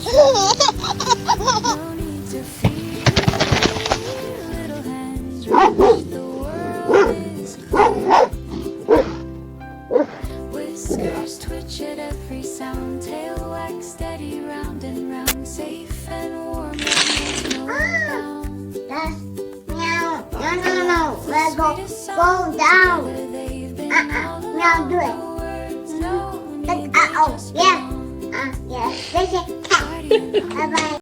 No need to fear, little hands reach the world is cold. Whiskers twitch at every sound, tail wag steady round and round, safe and warm, there's no bound. That's meow. No. Let's go down. Meow, do it. Yeah. Yeah. This is cat. Bye bye.